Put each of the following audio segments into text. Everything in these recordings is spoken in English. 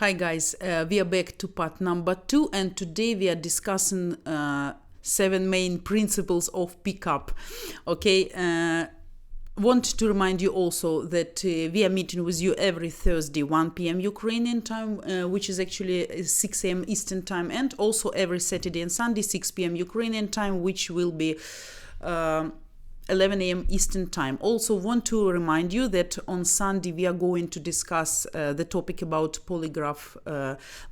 Hi guys, we are back to part number 2, and today we are discussing 7 main principles of pickup. Okay, want to remind you also that we are meeting with you every Thursday 1 p.m. Ukrainian time, which is actually 6 a.m. Eastern time, and also every Saturday and Sunday 6 p.m. Ukrainian time, which will be 11 a.m. Eastern time. Also want to remind you that on Sunday we are going to discuss the topic about polygraph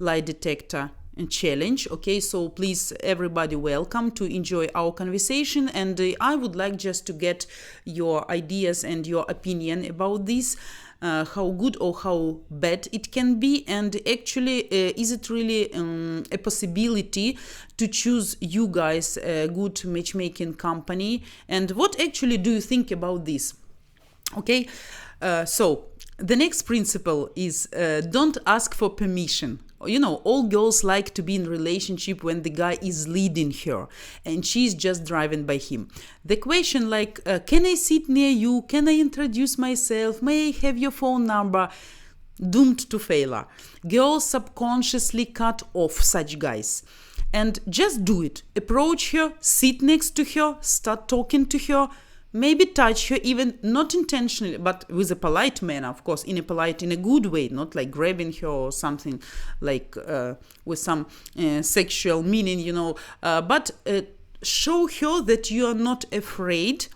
lie detector challenge. Okay, so please everybody welcome to enjoy our conversation, and I would like just to get your ideas and your opinion about this. How good or how bad it can be, and actually is it really a possibility to choose you guys a good matchmaking company, and what actually do you think about this? Okay, so the next principle is don't ask for permission. You know, all girls like to be in a relationship when the guy is leading her and she's just driving by him. The question like, can I sit near you? Can I introduce myself? May I have your phone number? Doomed to failure. Girls subconsciously cut off such guys. And just do it. Approach her, sit next to her, start talking to her, maybe touch her, even not intentionally, but with a polite manner, of course, in a good way, not like grabbing her or something like with some sexual meaning, you know, but show her that you are not afraid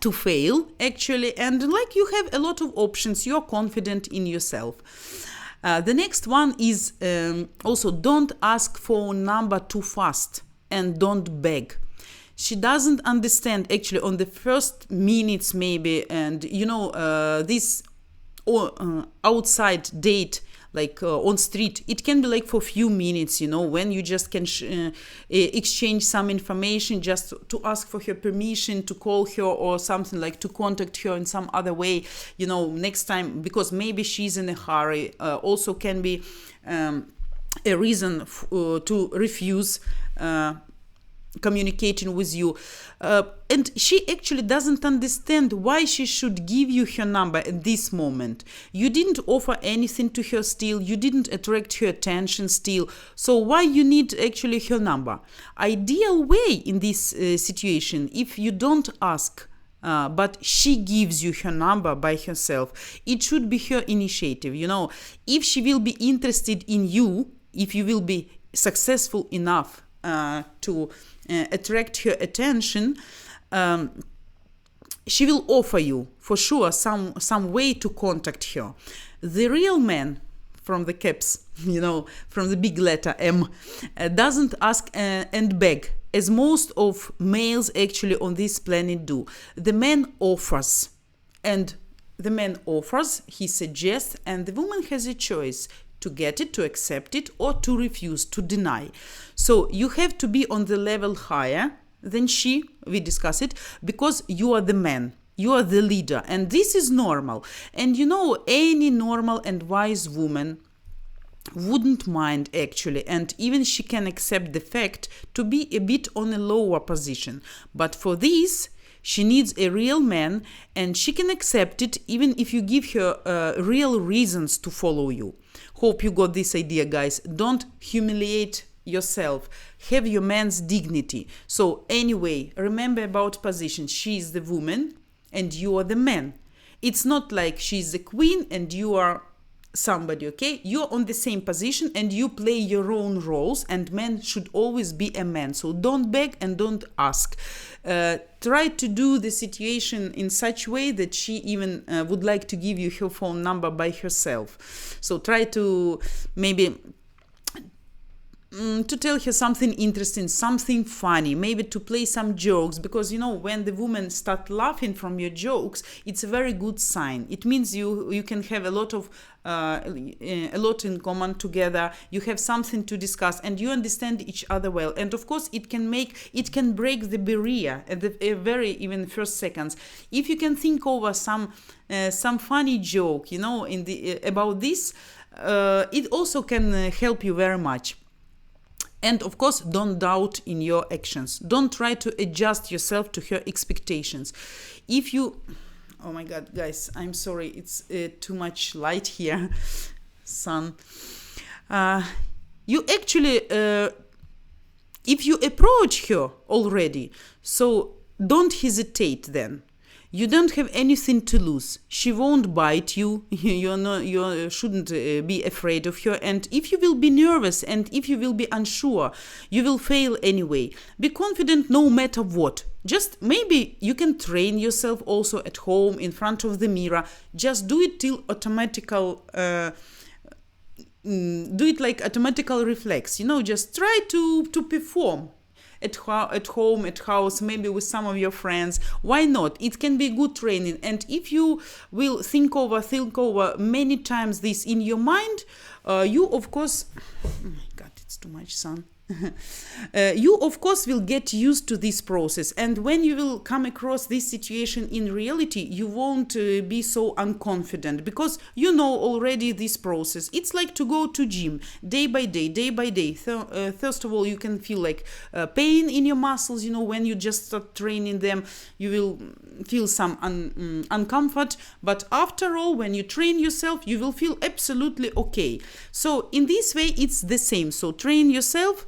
to fail, actually, and like you have a lot of options, you're confident in yourself. The next one is also don't ask for a number too fast and don't beg. She doesn't understand actually on the first minutes maybe, and you know this outside date like on street, it can be like for a few minutes, you know, when you just can exchange some information, just to ask for her permission to call her or something, like to contact her in some other way, you know, next time, because maybe she's in a hurry. Also can be a reason to refuse communicating with you, and she actually doesn't understand why she should give you her number at this moment. You didn't offer anything to her still, you didn't attract her attention still, so why you need actually her number? Ideal way in this situation, if you don't ask but she gives you her number by herself, it should be her initiative, you know. If she will be interested in you, if you will be successful enough to attract her attention, she will offer you for sure some way to contact her. The real man, from the caps, you know, from the big letter M, doesn't ask and beg, as most of males actually on this planet do. The man offers, and the man offers, he suggests, and the woman has a choice to get it, to accept it, or to refuse, to deny. So you have to be on the level higher than she, we discuss it, because you are the man, you are the leader, and this is normal. And you know, any normal and wise woman wouldn't mind actually, and even she can accept the fact to be a bit on a lower position. But for this, she needs a real man, and she can accept it even if you give her real reasons to follow you. Hope you got this idea, guys. Don't humiliate yourself. Have your man's dignity. So anyway, remember about position. She is the woman and you are the man. It's not like she's the queen and you are somebody, okay? You're on the same position and you play your own roles, and man should always be a man. So don't beg and don't ask. Try to do the situation in such way that she even would like to give you her phone number by herself. So try to maybe to tell her something interesting, something funny, maybe to play some jokes, because you know, when the women start laughing from your jokes, it's a very good sign. It means you can have a lot in common together, you have something to discuss, and you understand each other well. And of course it can break the barrier at the very even first seconds. If you can think over some funny joke, you know, about this, it also can help you very much. And of course, don't doubt in your actions. Don't try to adjust yourself to her expectations. If you... Oh my God, guys, I'm sorry. It's too much light here. son. You actually, if you approach her already, so don't hesitate then. You don't have anything to lose. She won't bite you. You shouldn't be afraid of her. And if you will be nervous and if you will be unsure, you will fail anyway. Be confident no matter what. Just maybe you can train yourself also at home in front of the mirror. Just do it till automatical. Do it like automatical reflex. Just try to perform. At home, at house, maybe with some of your friends. Why not? It can be good training. And if you will think over many times this in your mind, you of course, oh my God, it's too much sun. You of course will get used to this process, and when you will come across this situation in reality, you won't be so unconfident, because you know already this process. It's like to go to gym day by day. First of all, you can feel like pain in your muscles. When you just start training them, you will feel some uncomfort, but after all, when you train yourself, you will feel absolutely okay. So in this way, it's the same. So train yourself.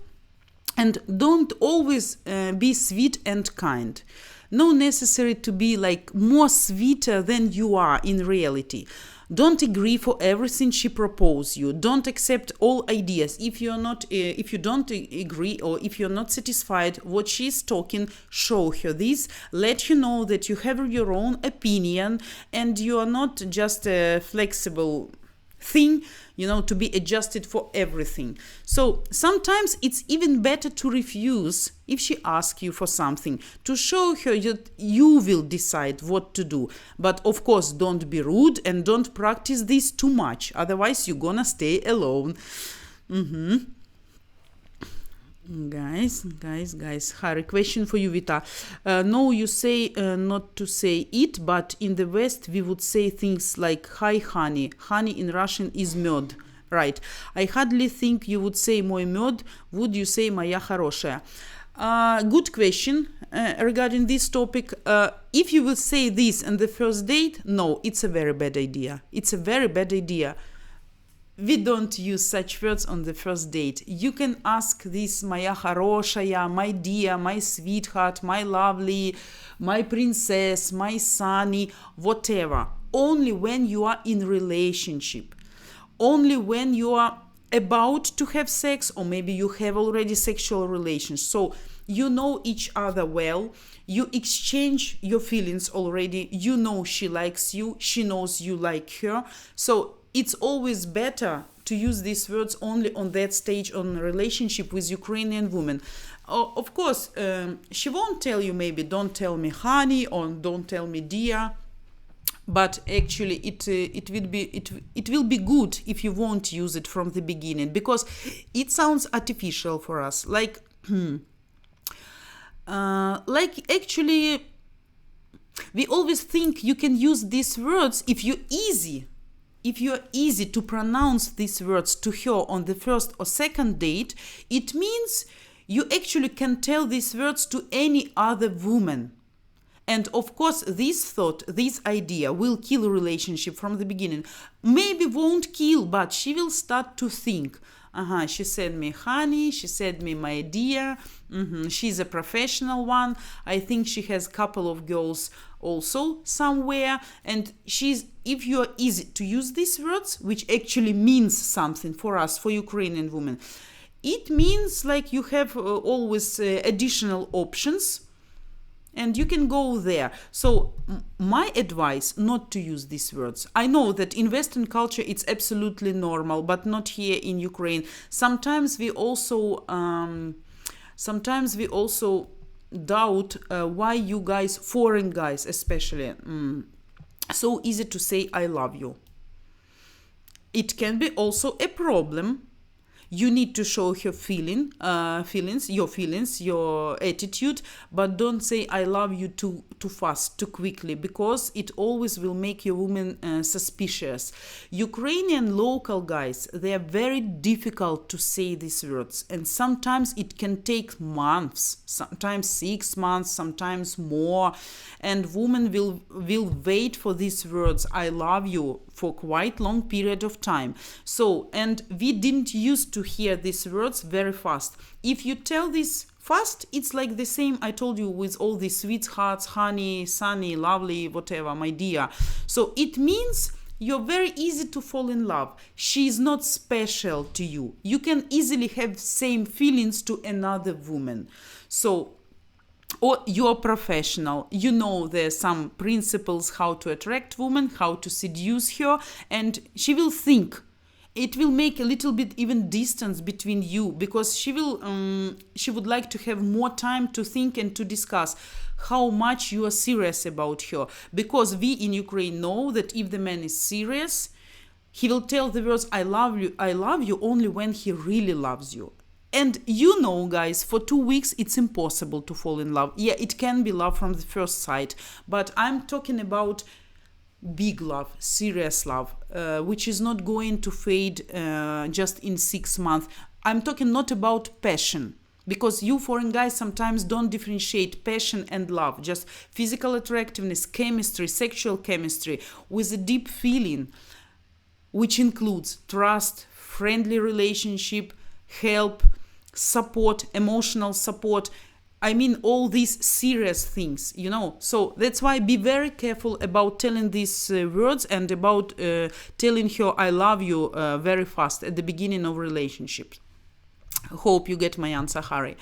And don't always be sweet and kind. No necessary to be like more sweeter than you are in reality. Don't agree for everything she proposes you. Don't accept all ideas. If you don't agree, or if you're not satisfied what she's talking, show her this. Let her know that you have your own opinion and you are not just a flexible thing, to be adjusted for everything. So sometimes it's even better to refuse if she asks you for something, to show her that you will decide what to do. But of course, don't be rude and don't practice this too much. Otherwise, you're gonna stay alone. Guys, Harry, question for you, Vita. No, you say not to say it, but in the West we would say things like "Hi, honey." Honey in Russian is med, right? I hardly think you would say "мой мед." Would you say "моя хорошая"? Good question regarding this topic. If you will say this on the first date, no, it's a very bad idea. It's a very bad idea. We don't use such words on the first date. You can ask this "моя хорошая," "my dear," "my sweetheart," "my lovely," "my princess," "my sunny," whatever. Only when you are in relationship. Only when you are about to have sex, or maybe you have already sexual relations. So you know each other well. You exchange your feelings already. You know she likes you. She knows you like her. So it's always better to use these words only on that stage on a relationship with Ukrainian woman. Of course, she won't tell you maybe "don't tell me honey" or "don't tell me dear," but actually it will be good if you won't use it from the beginning, because it sounds artificial for us. Like actually, we always think you can use these words if you're easy to pronounce these words to her on the first or second date. It means you actually can tell these words to any other woman. And of course, this thought, this idea will kill a relationship from the beginning. Maybe won't kill, but she will start to think, she said me honey, she said me my dear, she's a professional one. I think she has a couple of girls also somewhere. And if you are easy to use these words, which actually means something for us, for Ukrainian women, it means like you have always additional options. And you can go there. So my advice, not to use these words. I know that in Western culture it's absolutely normal, but not here in Ukraine. Sometimes we also doubt why you guys, foreign guys especially, so easy to say "I love you." It can be also a problem. You need to show her your attitude, but don't say "I love you" too fast, too quickly, because it always will make your woman suspicious. Ukrainian local guys, they are very difficult to say these words, and sometimes it can take months, sometimes 6 months, sometimes more, and women will wait for these words "I love you" for quite long period of time. So, and we didn't used to hear these words very fast. If you tell this fast, it's like the same I told you with all these sweethearts, honey, sunny, lovely, whatever, my dear. So it means you're very easy to fall in love. She is not special to you. You can easily have same feelings to another woman. So, or you're professional. You know there's some principles how to attract women, how to seduce her, and she will think. It will make a little bit even distance between you, because she would like to have more time to think and to discuss how much you are serious about her. Because we in Ukraine know that if the man is serious, he will tell the words I love you only when he really loves you. And you know, guys, for 2 weeks it's impossible to fall in love. Yeah, it can be love from the first sight, but I'm talking about big love, serious love, which is not going to fade just in 6 months. I'm talking not about passion, because you foreign guys sometimes don't differentiate passion and love, just physical attractiveness, chemistry, sexual chemistry with a deep feeling, which includes trust, friendly relationship, help, support, emotional support. I mean, all these serious things, you know. So that's why be very careful about telling these words and about telling her I love you very fast at the beginning of relationships. Hope you get my answer, Harry.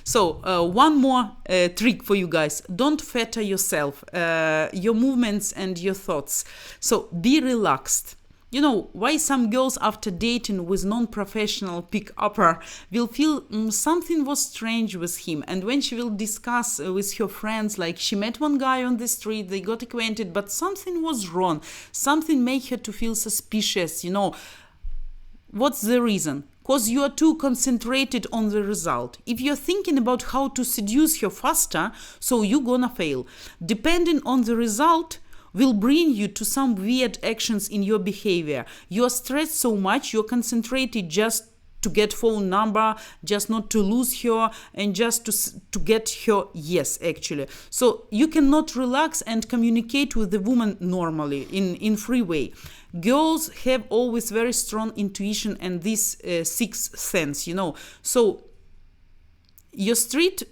So one more trick for you guys. Don't fetter yourself, your movements and your thoughts. So be relaxed. You know, why some girls after dating with non-professional pick-upper will feel something was strange with him. And when she will discuss with her friends, like she met one guy on the street, they got acquainted, but something was wrong. Something made her to feel suspicious, you know. What's the reason? Because you are too concentrated on the result. If you're thinking about how to seduce her faster, so you're gonna fail. Depending on the result, will bring you to some weird actions in your behavior. You're stressed so much, you're concentrated just to get phone number, just not to lose her, and just to get her yes, actually. So you cannot relax and communicate with the woman normally in free way. Girls have always very strong intuition and this sixth sense, you know. So your street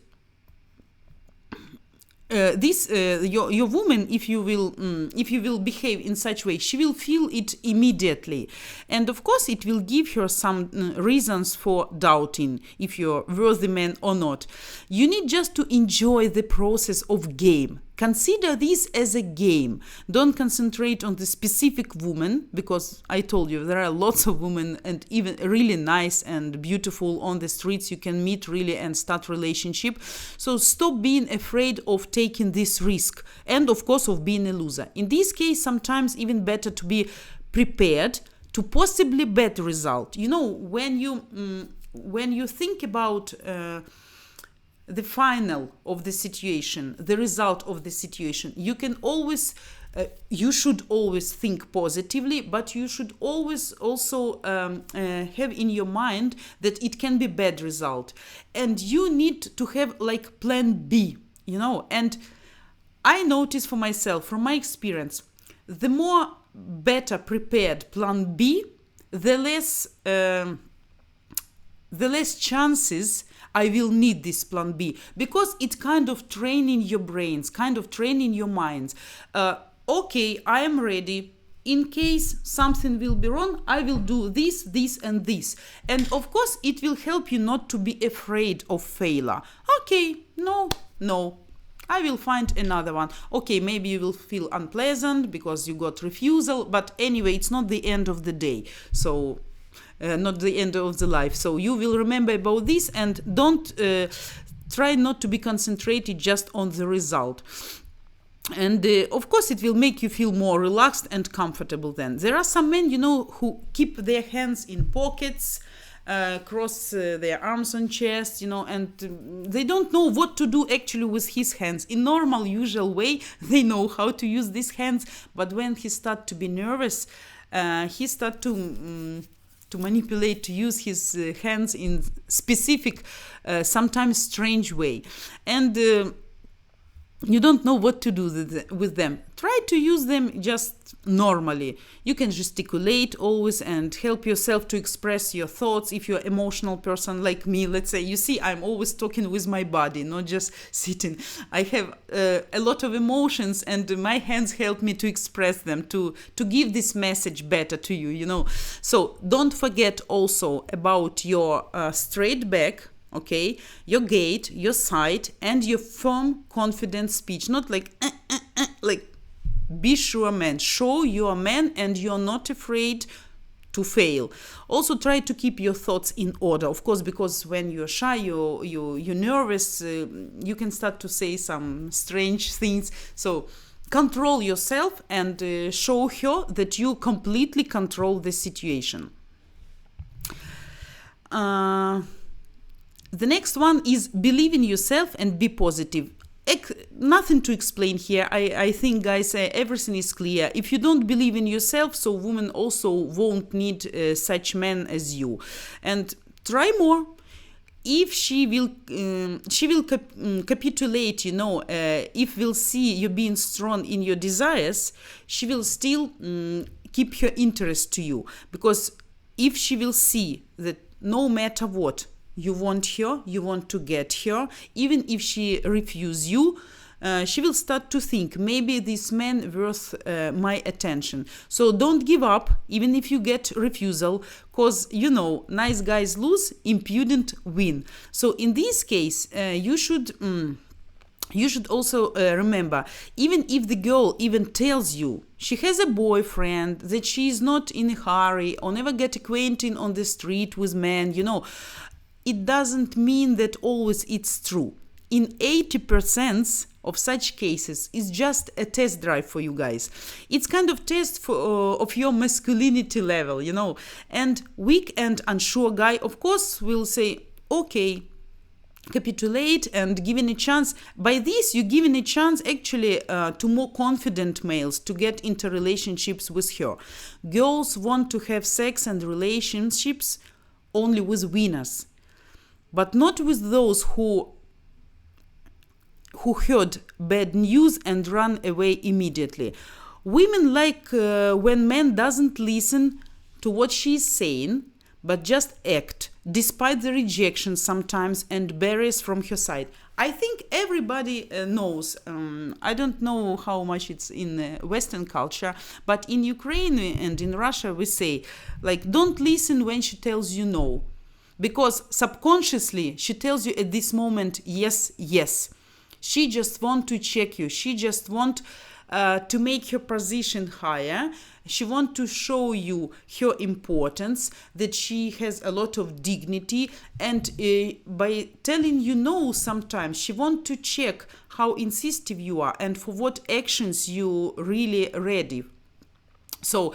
your woman, if you will behave in such way, she will feel it immediately, and of course it will give her some reasons for doubting if you're worthy man or not. You need just to enjoy the process of game. Consider this as a game. Don't concentrate on the specific woman, because I told you there are lots of women and even really nice and beautiful on the streets you can meet really and start relationship. So stop being afraid of taking this risk and of course of being a loser. In this case, sometimes even better to be prepared to possibly bad result. You know, when you think about the final of the situation, the result of the situation, you can always, you should always think positively, but you should always also have in your mind that it can be bad result. And you need to have like plan B, you know. And I notice for myself, from my experience, the more better prepared plan B, the less chances I will need this plan B, because it's kind of training your brains, kind of training your minds. Okay, I am ready. In case something will be wrong, I will do this, this, and this. And of course, it will help you not to be afraid of failure. Okay, no, I will find another one. Okay, maybe you will feel unpleasant because you got refusal, but anyway, it's not the end of the day. So not the end of the life. So you will remember about this, and don't try not to be concentrated just on the result. And of course it will make you feel more relaxed and comfortable then. There are some men, you know, who keep their hands in pockets, cross their arms on chest, you know, and they don't know what to do actually with his hands. In normal, usual way, they know how to use these hands, but when he start to be nervous, he start to manipulate, to use his hands in specific, sometimes strange way. And you don't know what to do with them. Try to use them just normally. You can gesticulate always and help yourself to express your thoughts. If you're an emotional person like me, let's say, you see, I'm always talking with my body, not just sitting. I have a lot of emotions, and my hands help me to express them, to give this message better to you, you know. So don't forget also about your straight back, okay, your gait, your sight, and your firm, confident speech. Not like, like, be sure, man. Show you're a man and you're not afraid to fail. Also, try to keep your thoughts in order, of course, because when you're shy, you're nervous, you can start to say some strange things. So control yourself and show her that you completely control the situation. The next one is believe in yourself and be positive. Nothing to explain here. I think, guys, everything is clear. If you don't believe in yourself, so women also won't need such men as you. And try more. If she will capitulate, you know, if we'll see you being strong in your desires, she will still keep her interest to you. Because if she will see that no matter what, you want her, you want to get her, even if she refuses you, she will start to think, maybe this man worth my attention. So don't give up, even if you get refusal, because, you know, nice guys lose, impudent win. So in this case, you should also remember, even if the girl even tells you she has a boyfriend, that she is not in a hurry, or never get acquainted on the street with men, you know, it doesn't mean that always it's true. In 80% of such cases, it's just a test drive for you guys. It's kind of test of your masculinity level, you know. And weak and unsure guy, of course, will say, okay, capitulate and giving a chance. By this, you're giving a chance actually to more confident males to get into relationships with her. Girls want to have sex and relationships only with winners, but not with those who heard bad news and run away immediately. Women like when men doesn't listen to what she's saying, but just act, despite the rejection sometimes and barriers from her side. I think everybody knows, I don't know how much it's in Western culture, but in Ukraine and in Russia we say, like, don't listen when she tells you no. Because subconsciously, she tells you at this moment, yes, yes. She just wants to check you. She just wants to make her position higher. She wants to show you her importance, that she has a lot of dignity. And by telling you no sometimes, she wants to check how insistent you are and for what actions you really ready. So,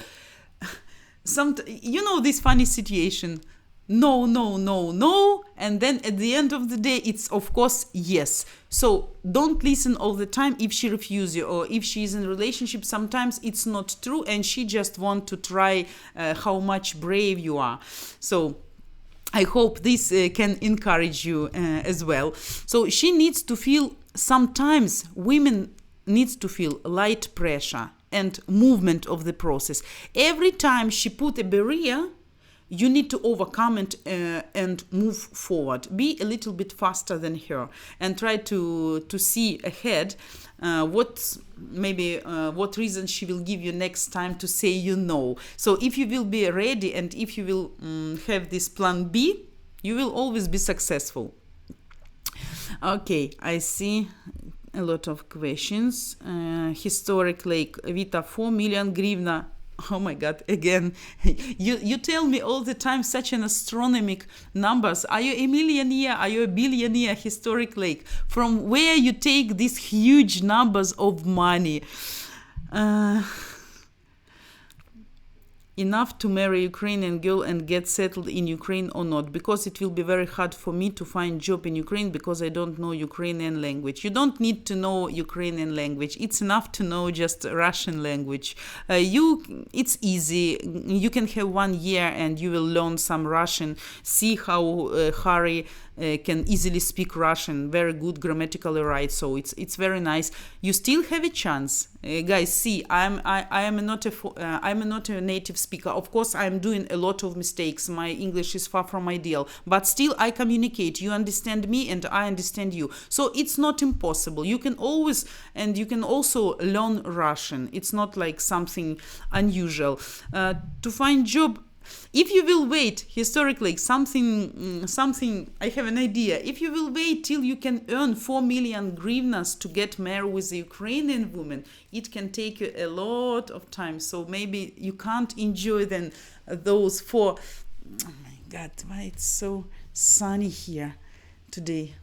you know this funny situation. No, no, no, no. And then at the end of the day, it's of course yes. So don't listen all the time if she refuses you, or if she's in a relationship, sometimes it's not true and she just wants to try how much brave you are. So I hope this can encourage you as well. So she needs to feel, sometimes women needs to feel light pressure and movement of the process. Every time she put a barrier, you need to overcome it and move forward. Be a little bit faster than her and try to see ahead what reason she will give you next time to say you no. So if you will be ready and if you will have this plan B, you will always be successful. Okay, I see a lot of questions. Historic Lake, Vita, 4 million grivna. Oh my God, again, you tell me all the time such an astronomical numbers. Are you a millionaire? Are you a billionaire? Historic Lake. From where you take these huge numbers of money? enough to marry a Ukrainian girl and get settled in Ukraine or not? Because it will be very hard for me to find job in Ukraine because I don't know Ukrainian language. You don't need to know Ukrainian language. It's enough to know just Russian language. It's easy. You can have 1 year and you will learn some Russian. See how Harry can easily speak Russian, very good grammatically right. So it's very nice. You still have a chance, guys. See, I'm not a native speaker. Of course, I'm doing a lot of mistakes. My English is far from ideal, but still I communicate. You understand me, and I understand you. So it's not impossible. You can always, and you can also learn Russian. It's not like something unusual. To find job. If you will wait, historically, something, I have an idea. If you will wait till you can earn 4 million hryvnias to get married with a Ukrainian woman, it can take you a lot of time. So maybe you can't enjoy then those 4. Oh my God, why it's so sunny here today?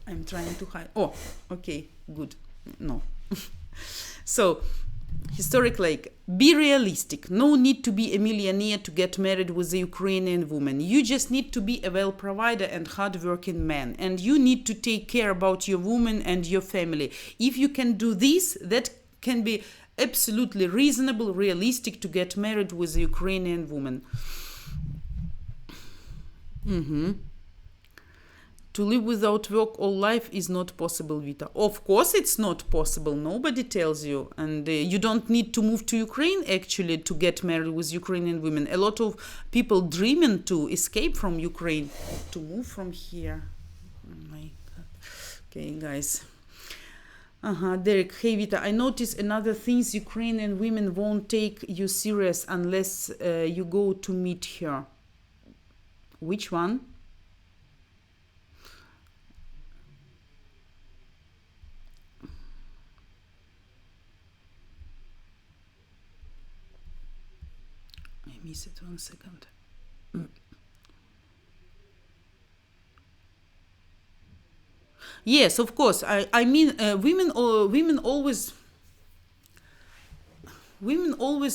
I'm trying to hide. Oh, okay, good. No. So, historically, be realistic. No need to be a millionaire to get married with a Ukrainian woman. You just need to be a well provider and hardworking man. And you need to take care about your woman and your family. If you can do this, that can be absolutely reasonable, realistic to get married with a Ukrainian woman. To live without work all life is not possible, Vita. Of course it's not possible. Nobody tells you. And you don't need to move to Ukraine, actually, to get married with Ukrainian women. A lot of people dreaming to escape from Ukraine, to move from here. Oh my God. Okay, guys. Derek, hey Vita, I notice another things. Ukrainian women won't take you serious unless you go to meet her. Which one? Miss it 1 second. Yes, of course. I mean, women always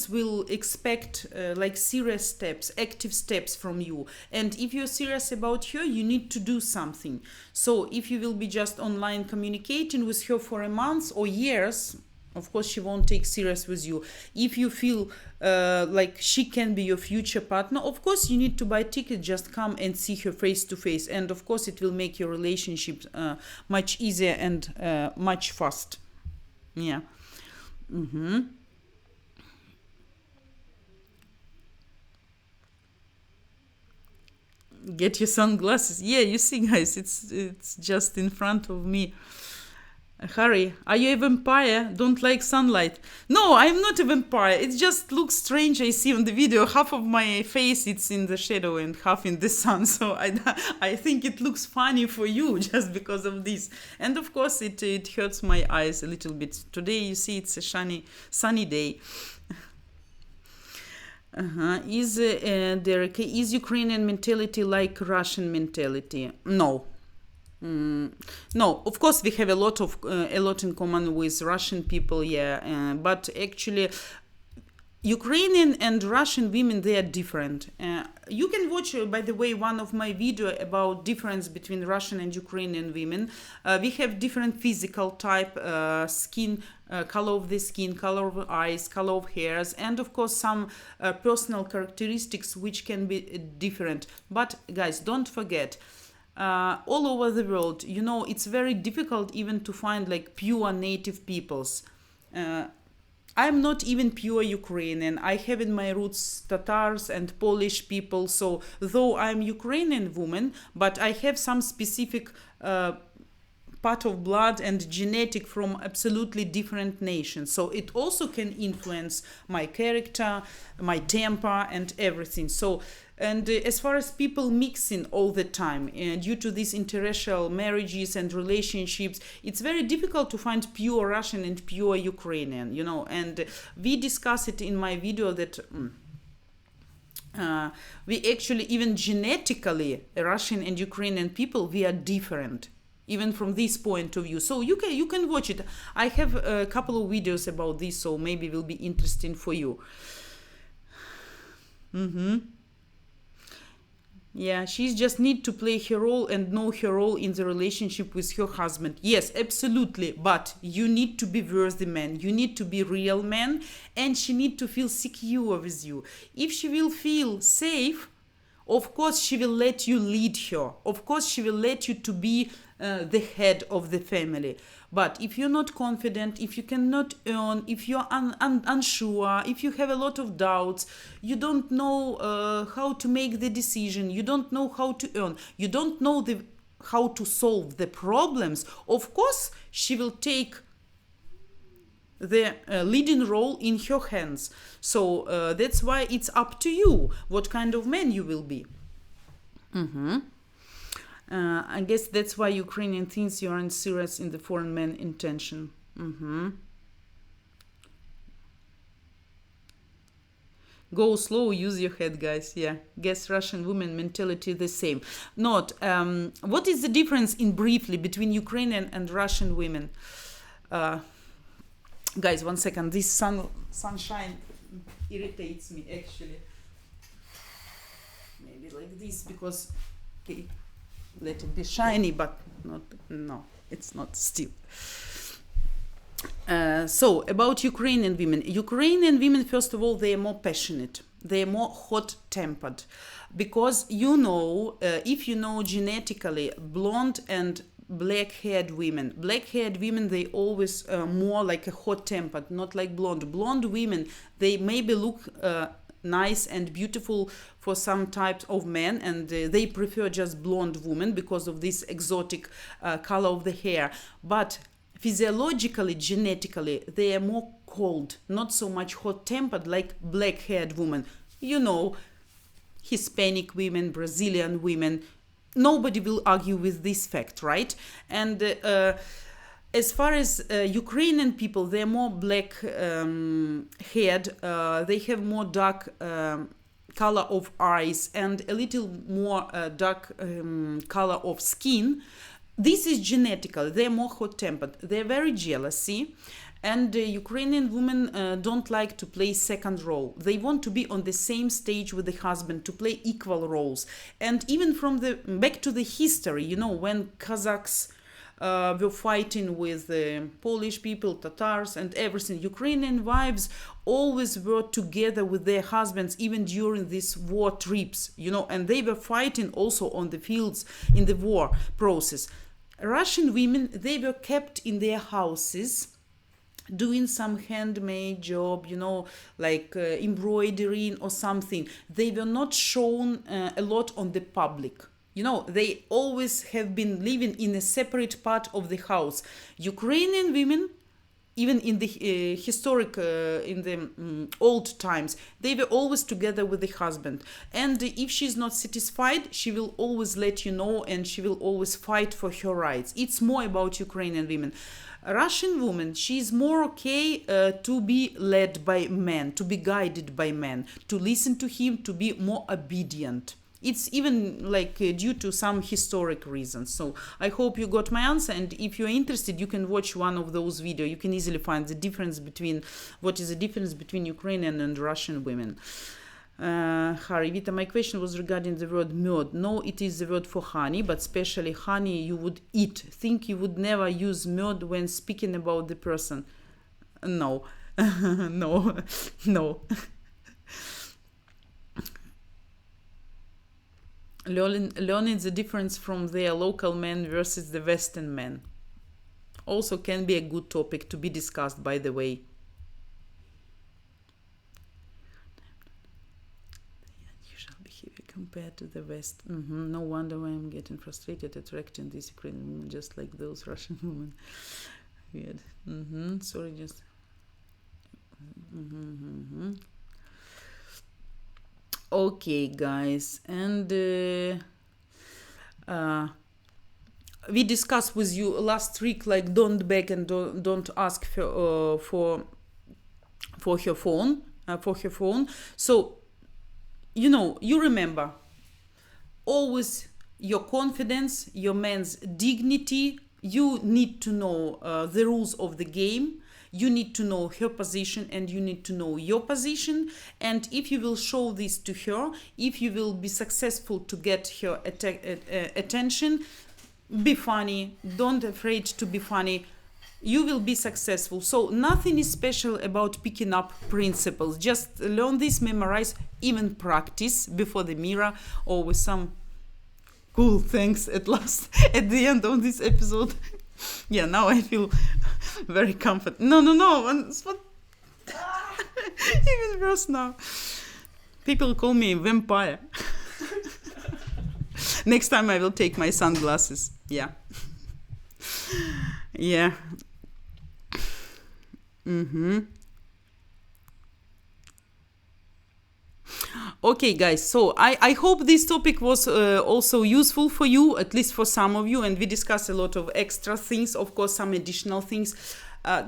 will expect like serious steps, active steps from you. And if you're serious about her, you need to do something. So if you will be just online communicating with her for a month or years, of course, she won't take serious with you. If you feel like she can be your future partner, of course, you need to buy ticket, just come and see her face to face. And of course, it will make your relationship much easier and much fast. Yeah. Get your sunglasses. Yeah, you see, guys, it's just in front of me. Harry, are you a vampire? Don't like sunlight? No, I'm not a vampire. It just looks strange. I see on the video half of my face it's in the shadow and half in the sun. So I think it looks funny for you just because of this. And of course it hurts my eyes a little bit. Today you see it's a sunny day. Is Ukrainian mentality like Russian mentality? No. No, of course we have a lot in common with Russian people, yeah, but actually Ukrainian and Russian women, they are different. You can watch, by the way, one of my video about difference between Russian and Ukrainian women. We have different physical type, skin, color of the skin, color of eyes, color of hairs, and of course some personal characteristics which can be different. But guys, don't forget, all over the world, you know, it's very difficult even to find like pure native peoples. I'm not even pure Ukrainian. I have in my roots Tatars and Polish people. So though I'm Ukrainian woman, but I have some specific part of blood and genetic from absolutely different nations. So it also can influence my character, my temper and everything. So, and as far as people mixing all the time, due to these interracial marriages and relationships, it's very difficult to find pure Russian and pure Ukrainian, you know, and we discuss it in my video that we actually, even genetically, Russian and Ukrainian people, we are different. Even from this point of view. So you can watch it. I have a couple of videos about this, so maybe it will be interesting for you. Yeah, she just need to play her role and know her role in the relationship with her husband. Yes, absolutely. But you need to be worthy man. You need to be real man, and she need to feel secure with you. If she will feel safe, of course she will let you lead her. Of course she will let you to be the head of the family. But if you're not confident, if you cannot earn, if you're unsure, if you have a lot of doubts, you don't know how to make the decision, you don't know how to earn, you don't know how to solve the problems, of course she will take the leading role in her hands. So that's why it's up to you what kind of man you will be. I guess that's why Ukrainian thinks you aren't serious in the foreign man intention. Go slow, use your head, guys. Yeah, guess Russian women mentality the same. Not. What is the difference in briefly between Ukrainian and Russian women? Guys, 1 second. This sunshine irritates me actually. Maybe like this because. Okay, let it be shiny, but not. No, it's not still. So about Ukrainian women. Ukrainian women, first of all, they are more passionate. They are more hot-tempered, because if you know genetically, blonde and black-haired women, they always more like a hot-tempered, not like blonde. Blonde women, they maybe look nice and beautiful for some types of men, and they prefer just blonde women because of this exotic color of the hair. But physiologically, genetically, they are more cold, not so much hot-tempered like black-haired women. Hispanic women, Brazilian women, nobody will argue with this fact, right? And as far as Ukrainian people, they're more black-haired, they have more dark color of eyes and a little more dark color of skin. This is genetical. They're more hot-tempered. They're very jealousy. And Ukrainian women don't like to play second role. They want to be on the same stage with the husband, to play equal roles. And even from back to the history, when Kazakhs were fighting with the Polish people, Tatars and everything, Ukrainian wives always were together with their husbands even during these war trips, and they were fighting also on the fields in the war process. Russian women, they were kept in their houses doing some handmade job, like embroidering or something. They were not shown a lot on the public. They always have been living in a separate part of the house. Ukrainian women, even in the in the old times, they were always together with the husband. And if she's not satisfied, she will always let you know, and she will always fight for her rights. It's more about Ukrainian women. A Russian woman, she's more okay to be led by men, to be guided by men, to listen to him, to be more obedient. It's even due to some historic reasons. So I hope you got my answer, and if you're interested, you can watch one of those videos. You can easily find the difference between Ukrainian and Russian women. Harry, Vita, my question was regarding the word mud. No, it is the word for honey, but especially honey you would eat. Think you would never use mud when speaking about the person. No. No. Learning the difference from their local men versus the Western men also can be a good topic to be discussed, by the way. Unusual behavior compared to the West. No wonder why I'm getting frustrated attracting these Ukrainian women just like those Russian women. Weird. Sorry, just... Okay, guys, and we discussed with you last week, don't beg and don't ask for her phone, So, you remember, always your confidence, your man's dignity. You need to know the rules of the game. you need to know her position and you need to know your position. And if you will show this to her, if you will be successful to get her attention, be funny, don't afraid to be funny, you will be successful. So nothing is special about picking up principles. Just learn this, memorize, even practice before the mirror or with some cool things at last at the end of this episode. Yeah, now I feel very comfortable. No, it's not even worse now. People call me vampire. Next time I will take my sunglasses. Yeah. Yeah. Okay, guys, so I hope this topic was also useful for you, at least for some of you, and we discussed a lot of extra things, of course, some additional things.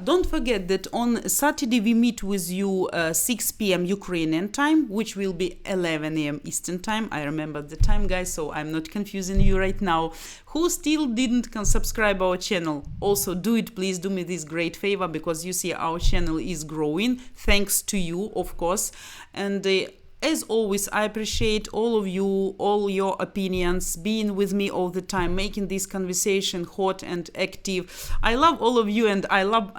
Don't forget that on Saturday we meet with you 6 p.m. Ukrainian time, which will be 11 a.m. Eastern time. I remember the time, guys, so I'm not confusing you right now. Who still didn't subscribe our channel, also do it, please do me this great favor, because you see our channel is growing, thanks to you, of course. And as always, I appreciate all of you, all your opinions, being with me all the time, making this conversation hot and active. I love all of you, and I love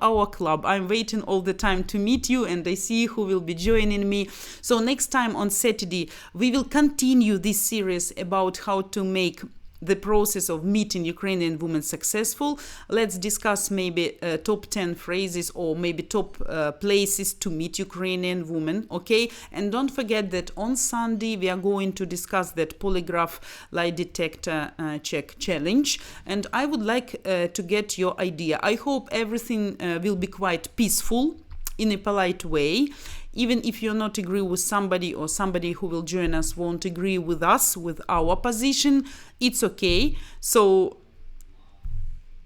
our club. I'm waiting all the time to meet you, and I see who will be joining me. So next time on Saturday, we will continue this series about how to make the process of meeting Ukrainian women successful. Let's discuss maybe top 10 phrases or maybe top places to meet Ukrainian women, okay? And don't forget that on Sunday we are going to discuss that polygraph lie detector check challenge, and I would like to get your idea. I hope everything will be quite peaceful in a polite way. Even if you're not agree with somebody, or somebody who will join us won't agree with us, with our position, it's okay. So,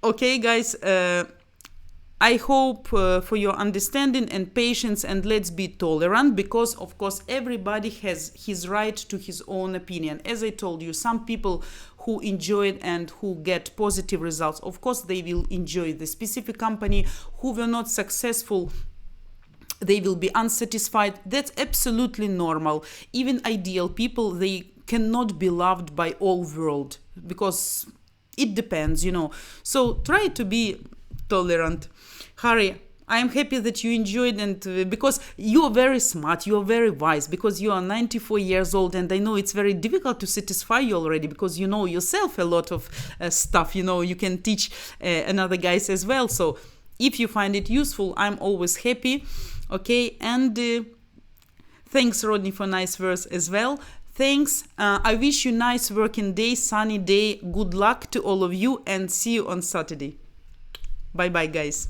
okay, guys, I hope for your understanding and patience, and let's be tolerant, because, of course, everybody has his right to his own opinion. As I told you, some people who enjoy it and who get positive results, of course, they will enjoy the specific company. Who were not successful, they will be unsatisfied. That's absolutely normal. Even ideal people, they cannot be loved by all world, because it depends, you know. So try to be tolerant. Harry, I am happy that you enjoyed, and because you are very smart, you are very wise, because you are 94 years old, and I know it's very difficult to satisfy you already, because you know yourself a lot of stuff, you know, you can teach another guys as well. So if you find it useful, I'm always happy. Okay, and thanks, Rodney, for nice words as well. Thanks. I wish you nice working day, sunny day. Good luck to all of you, and see you on Saturday. Bye-bye, guys.